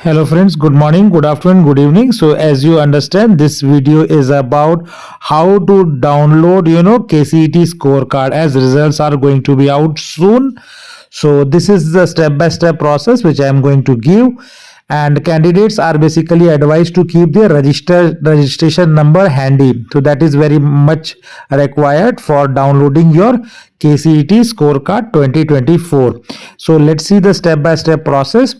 Hello friends, good morning, good afternoon, good evening. So as you understand, this video is about how to download, KCET scorecard as results are going to be out soon. So this is the step-by-step process which I am going to give, and candidates are basically advised to keep their registration number handy. So that is very much required for downloading your KCET scorecard 2024. So let's see the step-by-step process.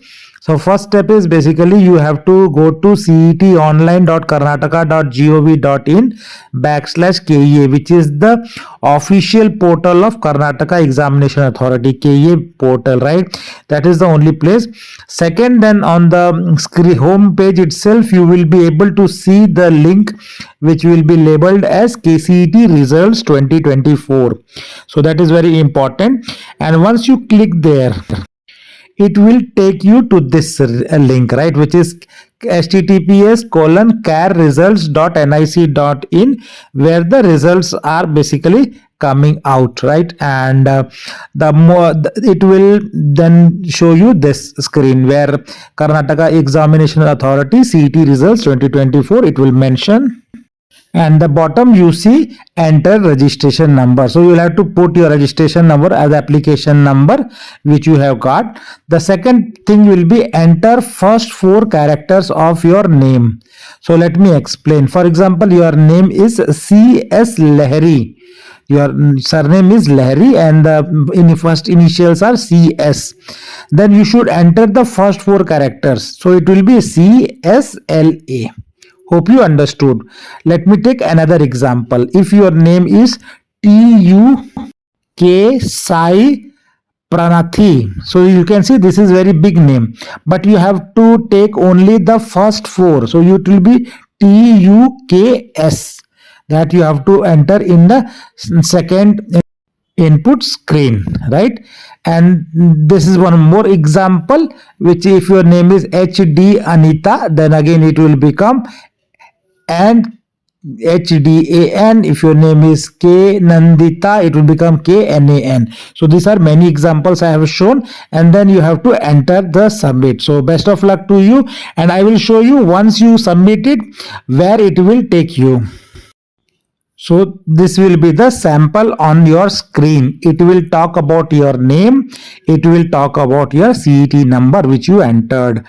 So first step is basically you have to go to cetonline.karnataka.gov.in/KEA, which is the official portal of Karnataka Examination Authority, KEA portal, right? That is the only place. Second, then on the screen home page itself, you will be able to see the link which will be labeled as KCET results 2024. So that is very important. And once you click there, it will take you to this link, right, which is https://carresults.nic.in, where the results are basically coming out, right? And it will then show you this screen where Karnataka Examination Authority CET results 2024, it will mention. And the bottom you see enter registration number. So you will have to put your registration number as application number which you have got. The second thing will be enter first 4 characters of your name. So let me explain. For example, your name is C.S. Lahiri. Your surname is Lahiri and the first initials are CS. Then you should enter the first 4 characters. So it will be CSLA. Hope you understood. Let me take another example. If your name is TUK Sai Pranathi, so you can see this is very big name, but you have to take only the first 4. So it will be TUKS, that you have to enter in the second input screen, right? And this is one more example, which if your name is HD Anita, then again it will become and HDAN. If your name is K Nandita, it will become KNAN. So these are many examples I have shown, and then you have to enter the submit. So best of luck to you, and I will show you once you submit it where it will take you. So this will be the sample on your screen. It will talk about your name, it will talk about your CET number which you entered.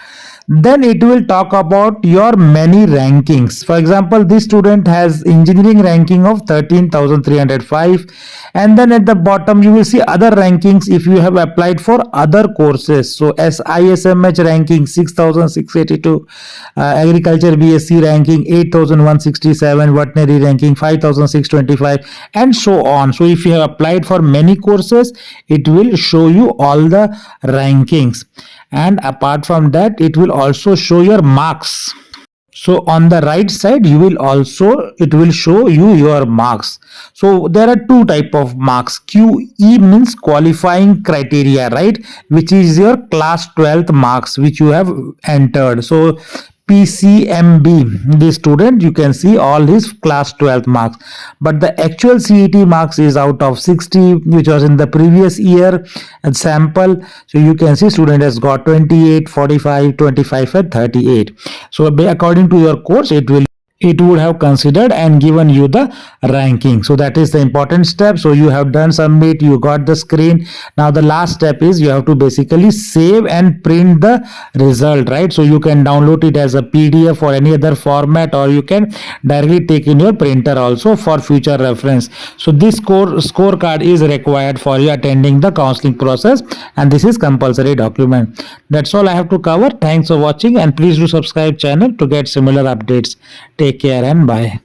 Then it will talk about your many rankings. For example, this student has engineering ranking of 13,305, and then at the bottom you will see other rankings if you have applied for other courses. So SISMH ranking 6,682, agriculture BSc ranking 8,167, veterinary ranking 5,625, and so on. So if you have applied for many courses, it will show you all the rankings. And apart from that, it will also show your marks. So on the right side, it will show you your marks. So there are 2 type of marks. QE means qualifying criteria, right, which is your class 12th marks which you have entered. So PCMB, the student, you can see all his class 12th marks, but the actual CET marks is out of 60, which was in the previous year and sample. So you can see student has got 28, 45, 25 and 38. So according to your course, it would have considered and given you the ranking. So that is the important step. So you have done submit, you got the screen. Now the last step is you have to basically save and print the result, right? So you can download it as a PDF or any other format, or you can directly take in your printer also for future reference. So this scorecard is required for you attending the counseling process, and this is compulsory document. That's all I have to cover. Thanks for watching, and please do subscribe channel to get similar updates. Take care and bye.